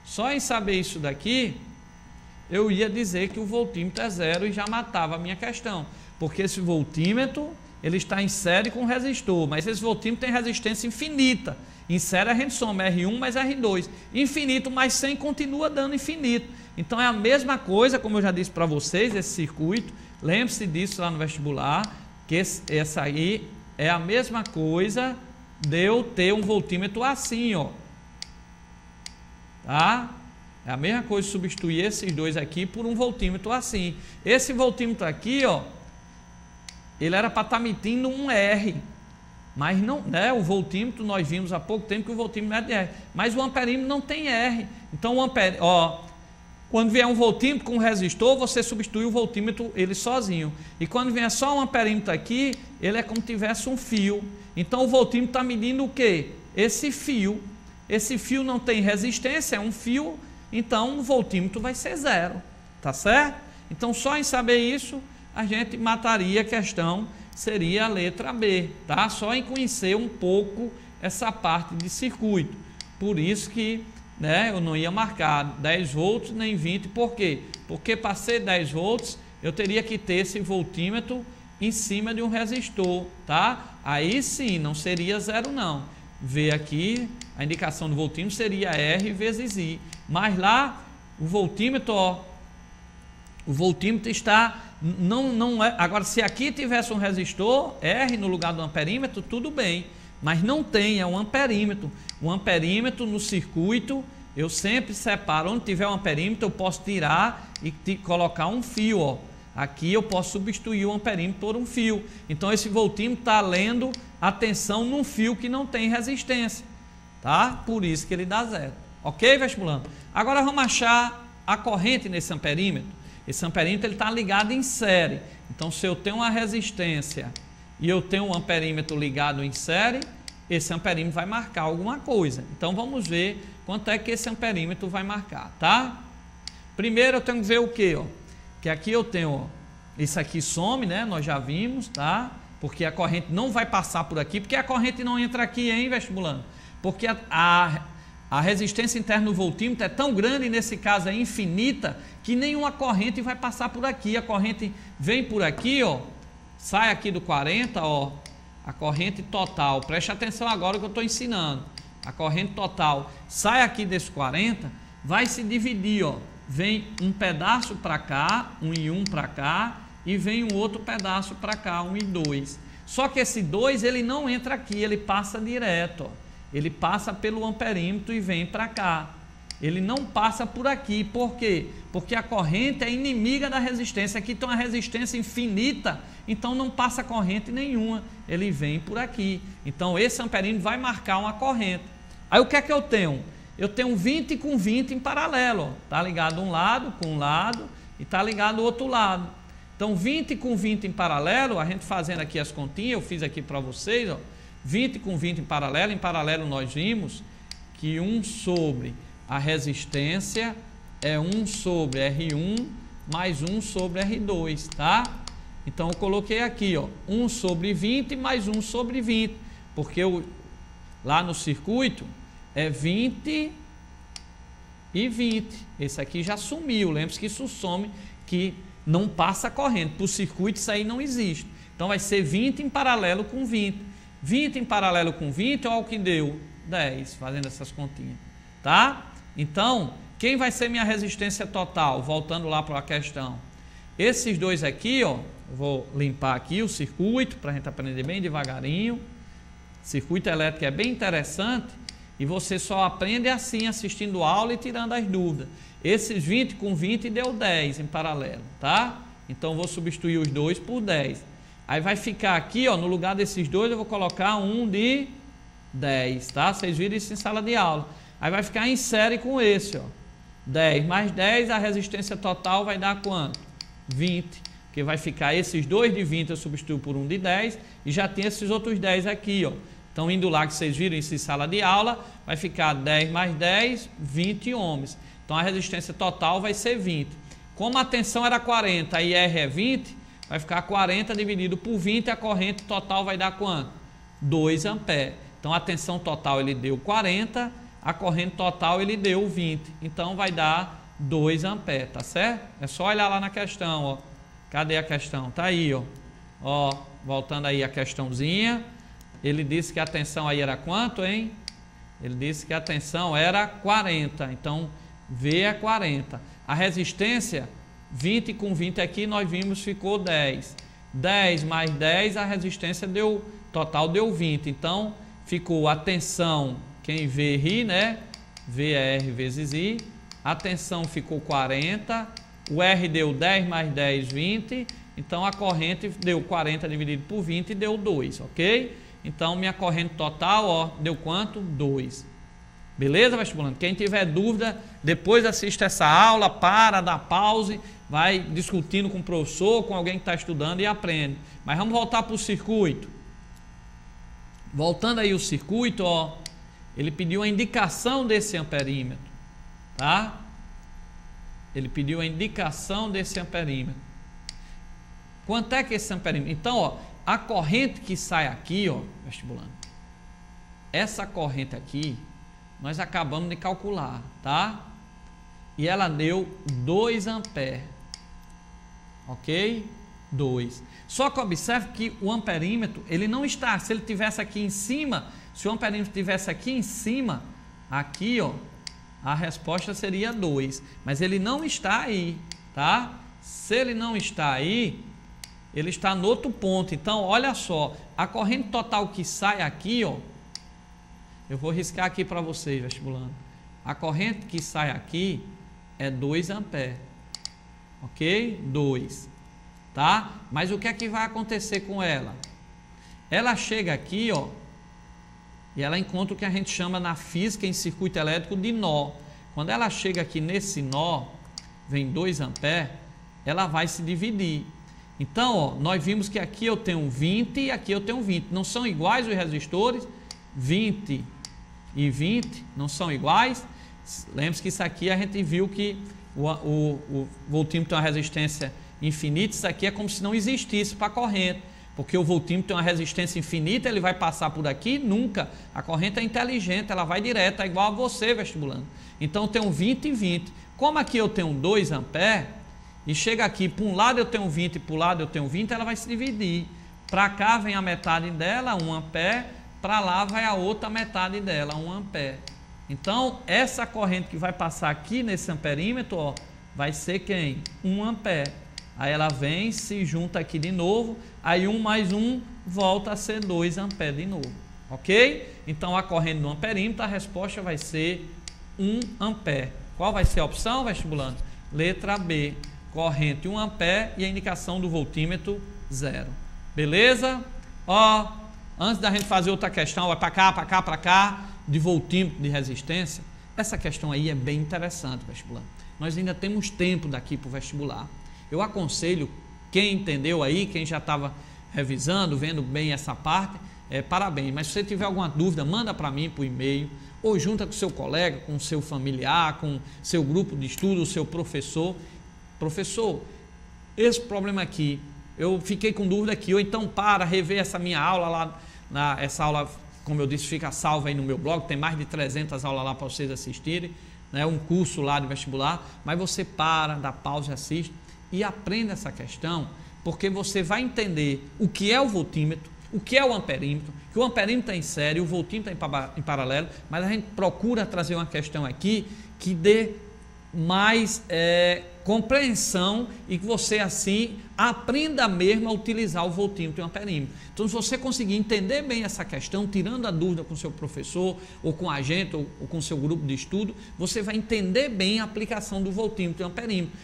Só em saber isso daqui, eu ia dizer que o voltímetro é zero e já matava a minha questão. Porque esse voltímetro, ele está em série com o resistor, mas esse voltímetro tem resistência infinita. Em série a gente soma R1 mais R2. Infinito mais 100 continua dando infinito. Então é a mesma coisa, como eu já disse para vocês, esse circuito. Lembre-se disso lá no vestibular, que essa aí é a mesma coisa de eu ter um voltímetro assim, ó. Tá? É a mesma coisa substituir esses dois aqui por um voltímetro assim. Esse voltímetro aqui, ó, ele era para estar medindo um R. Mas não, né? O voltímetro, nós vimos há pouco tempo que o voltímetro é de R. Mas o amperímetro não tem R. Então, quando vier um voltímetro com um resistor, você substitui o voltímetro ele sozinho. E quando vier só um amperímetro aqui, ele é como se tivesse um fio. Então, o voltímetro está medindo o quê? Esse fio. Esse fio não tem resistência, é um fio, então o voltímetro vai ser zero. Tá certo? Então, só em saber isso, a gente mataria a questão, seria a letra B, tá? Só em conhecer um pouco essa parte de circuito. Por isso que, né, eu não ia marcar 10 volts nem 20, por quê? Porque para ser 10 volts, eu teria que ter esse voltímetro em cima de um resistor, tá? Aí sim, não seria zero não. Vê aqui, a indicação do voltímetro seria R vezes I. Mas lá, o voltímetro, ó, o voltímetro está... Não é, agora, se aqui tivesse um resistor, R no lugar do amperímetro, tudo bem. Mas não tem, é um amperímetro. O amperímetro no circuito, eu sempre separo. Onde tiver um amperímetro, eu posso tirar e colocar um fio, ó. Aqui eu posso substituir o amperímetro por um fio. Então, esse voltímetro está lendo a tensão num fio que não tem resistência. Tá? Por isso que ele dá zero. Ok, vestibulando? Agora, vamos achar a corrente nesse amperímetro. Esse amperímetro está ligado em série. Então, se eu tenho uma resistência e eu tenho um amperímetro ligado em série, esse amperímetro vai marcar alguma coisa. Então, vamos ver quanto é que esse amperímetro vai marcar, tá? Primeiro, eu tenho que ver o quê? Ó? Que aqui eu tenho, ó, isso aqui some, né? Nós já vimos, tá? Porque a corrente não vai passar por aqui. Porque a corrente não entra aqui, hein, vestibulando? Porque a resistência interna do voltímetro é tão grande, nesse caso é infinita, que nenhuma corrente vai passar por aqui. A corrente vem por aqui, ó, sai aqui do 40, ó, a corrente total. Preste atenção agora que eu estou ensinando. A corrente total sai aqui desse 40, vai se dividir, ó. Vem um pedaço para cá, um e um para cá, e vem um outro pedaço para cá, um e dois. Só que esse 2 ele não entra aqui, ele passa direto, ó. Ele passa pelo amperímetro e vem para cá. Ele não passa por aqui. Por quê? Porque a corrente é inimiga da resistência. Aqui tem uma resistência infinita, então não passa corrente nenhuma. Ele vem por aqui. Então esse amperímetro vai marcar uma corrente. Aí o que é que eu tenho? Eu tenho 20 com 20 em paralelo. Está ligado um lado com um lado e está ligado o outro lado. Então 20 com 20 em paralelo, a gente fazendo aqui as continhas, eu fiz aqui para vocês, ó. 20 com 20 em paralelo nós vimos que 1 sobre a resistência é 1 sobre R1 mais 1 sobre R2, tá? Então eu coloquei aqui, ó, 1 sobre 20 mais 1 sobre 20, porque lá no circuito é 20 e 20. Esse aqui já sumiu, lembre-se que isso some, que não passa corrente. Para o circuito isso aí não existe. Então vai ser 20 em paralelo com 20. 20 em paralelo com 20, olha o que deu, 10, fazendo essas continhas, tá? Então, quem vai ser minha resistência total? Voltando lá para a questão. Esses dois aqui, ó, eu vou limpar aqui o circuito, para a gente aprender bem devagarinho. Circuito elétrico é bem interessante e você só aprende assim, assistindo aula e tirando as dúvidas. Esses 20 com 20 deu 10 em paralelo, tá? Então, vou substituir os dois por 10. Aí vai ficar aqui, ó, no lugar desses dois, eu vou colocar um de 10, tá? Vocês viram isso em sala de aula. Aí vai ficar em série com esse, ó. 10 mais 10, a resistência total vai dar quanto? 20. Porque vai ficar esses dois de 20, eu substituo por um de 10, e já tem esses outros 10 aqui, ó. Então, indo lá, que vocês viram isso em sala de aula, vai ficar 10 mais 10, 20 ohms. Então, a resistência total vai ser 20. Como a tensão era 40 e R é 20, vai ficar 40 dividido por 20, a corrente total vai dar quanto? 2 amperes. Então, a tensão total ele deu 40, a corrente total ele deu 20. Então vai dar 2 amperes, tá certo? É só olhar lá na questão, ó. Cadê a questão? Tá aí, ó. Ó, voltando aí a questãozinha. Ele disse que a tensão aí era quanto, hein? Ele disse que a tensão era 40. Então, V é 40. A resistência, 20 com 20 aqui, nós vimos, ficou 10. 10 mais 10, a resistência deu, total deu 20. Então, ficou a tensão, quem vê ri, né? V é R vezes I. A tensão ficou 40. O R deu 10 mais 10, 20. Então, a corrente deu 40 dividido por 20 e deu 2, ok? Então, minha corrente total, ó, deu quanto? 2. Beleza, vestibulando? Quem tiver dúvida, depois assista essa aula, dá pause, vai discutindo com o professor, com alguém que está estudando e aprende. Mas vamos voltar para o circuito. Voltando aí o circuito, ó, ele pediu a indicação desse amperímetro, tá? Ele pediu a indicação desse amperímetro. Quanto é que esse amperímetro? Então, ó, a corrente que sai aqui, ó, vestibulando, essa corrente aqui, nós acabamos de calcular, tá? E ela deu 2 amperes, ok? 2. Só que observe que o amperímetro, ele não está, se ele tivesse aqui em cima, se o amperímetro tivesse aqui em cima, aqui, ó, a resposta seria 2, mas ele não está aí, tá? Se ele não está aí, ele está no outro ponto. Então, olha só, a corrente total que sai aqui, ó, eu vou riscar aqui para vocês, vestibulando. A corrente que sai aqui é 2 amperes, ok? 2, tá? Mas o que é que vai acontecer com ela? Ela chega aqui, ó, e ela encontra o que a gente chama na física, em circuito elétrico, de nó. Quando ela chega aqui nesse nó, vem 2 amperes, ela vai se dividir. Então, ó, nós vimos que aqui eu tenho 20 e aqui eu tenho 20. Não são iguais os resistores? 20 e 20 não são iguais? Lembre-se que isso aqui a gente viu que o voltímetro tem uma resistência infinita. Isso aqui é como se não existisse para a corrente. Porque o voltímetro tem uma resistência infinita, ele vai passar por aqui? Nunca. A corrente é inteligente, ela vai direto, é igual a você, vestibulando. Então, eu tenho 20 e 20. Como aqui eu tenho 2 amperes, e chega aqui, para um lado eu tenho 20 e para o lado eu tenho 20, ela vai se dividir. Para cá vem a metade dela, 1 ampere, para lá vai a outra metade dela, 1 ampere. Então, essa corrente que vai passar aqui nesse amperímetro, ó, vai ser quem? 1 ampere. Aí ela vem, se junta aqui de novo, aí 1 mais 1 volta a ser 2 amperes de novo, ok? Então, a corrente do amperímetro, a resposta vai ser 1 ampere. Qual vai ser a opção, vestibulando? Letra B. Corrente 1 ampere e a indicação do voltímetro 0. Beleza? Ó, antes da gente fazer outra questão, vai para cá, para cá, para cá, de voltímetro de resistência, essa questão aí é bem interessante, vestibular. Nós ainda temos tempo daqui para o vestibular. Eu aconselho, quem entendeu aí, quem já estava revisando, vendo bem essa parte, parabéns. Mas se você tiver alguma dúvida, manda para mim por e-mail, ou junta com seu colega, com seu familiar, com seu grupo de estudo, o seu professor. Professor, esse problema aqui, eu fiquei com dúvida aqui, ou então rever essa minha aula lá, essa aula, como eu disse, fica salva aí no meu blog, tem mais de 300 aulas lá para vocês assistirem, né, um curso lá de vestibular, mas você dá pausa e assiste e aprenda essa questão, porque você vai entender o que é o voltímetro, o que é o amperímetro, que o amperímetro está em série, o voltímetro está em paralelo, mas a gente procura trazer uma questão aqui que dê mais compreensão e que você assim aprenda mesmo a utilizar o voltímetro e o amperímetro. Então, se você conseguir entender bem essa questão, tirando a dúvida com o seu professor, ou com a gente, ou com o seu grupo de estudo, você vai entender bem a aplicação do voltímetro e do amperímetro,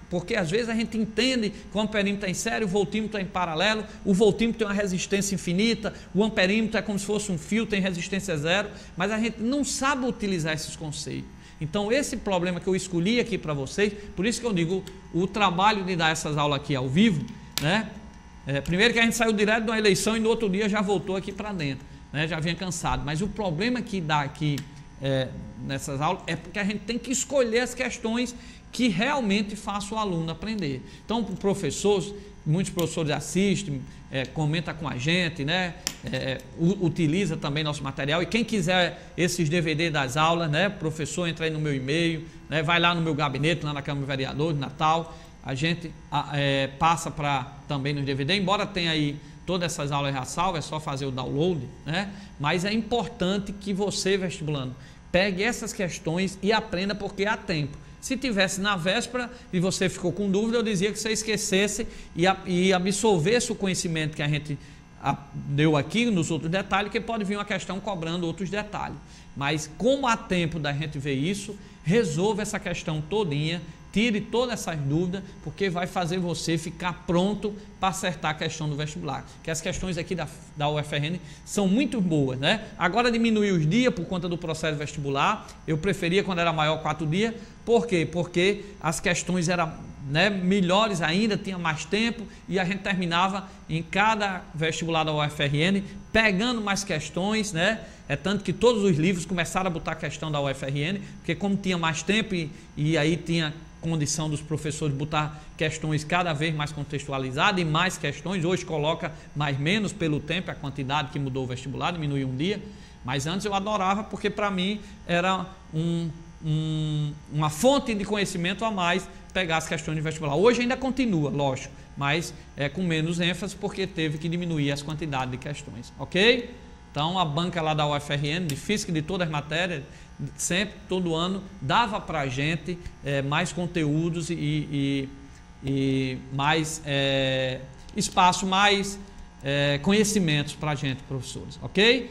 porque às vezes a gente entende que o amperímetro está em série, o voltímetro está em paralelo, o voltímetro tem uma resistência infinita, o amperímetro é como se fosse um fio, tem resistência 0, mas a gente não sabe utilizar esses conceitos. Então, esse problema que eu escolhi aqui para vocês, por isso que eu digo, o trabalho de dar essas aulas aqui ao vivo, né? Primeiro que a gente saiu direto de uma eleição e no outro dia já voltou aqui para dentro, né? Já vinha cansado, mas o problema que dá aqui nessas aulas, é porque a gente tem que escolher as questões que realmente façam o aluno aprender. Então, para professores, muitos professores assistem, comenta com a gente, né? Utiliza também nosso material. E quem quiser esses DVD das aulas, né? Professor, entra aí no meu e-mail, né? Vai lá no meu gabinete, lá na Câmara do Vereador, de Natal. A gente passa também nos DVD, embora tenha aí todas essas aulas já salvas, é só fazer o download, né? Mas é importante que você, vestibulando, pegue essas questões e aprenda, porque há tempo. Se tivesse na véspera e você ficou com dúvida, eu dizia que você esquecesse e absorvesse o conhecimento que a gente deu aqui nos outros detalhes, que pode vir uma questão cobrando outros detalhes. Mas como há tempo da gente ver isso, resolva essa questão todinha, tire todas essas dúvidas, porque vai fazer você ficar pronto para acertar a questão do vestibular. Que as questões aqui da UFRN são muito boas, né? Agora diminuiu os dias por conta do processo vestibular. Eu preferia quando era maior 4 dias. Por quê? Porque as questões eram, né, melhores ainda, tinha mais tempo e a gente terminava em cada vestibular da UFRN pegando mais questões, né? É tanto que todos os livros começaram a botar a questão da UFRN, porque como tinha mais tempo e aí tinha condição dos professores botar questões cada vez mais contextualizadas e mais questões. Hoje coloca mais menos pelo tempo, a quantidade que mudou o vestibular, diminuiu um dia. Mas antes eu adorava, porque para mim era uma fonte de conhecimento a mais pegar as questões de vestibular. Hoje ainda continua, lógico, mas com menos ênfase, porque teve que diminuir as quantidades de questões, ok? Então a banca lá da UFRN, de Física e de todas as matérias, sempre, todo ano, dava para a gente mais conteúdos e mais espaço, mais conhecimentos para a gente, professores, ok?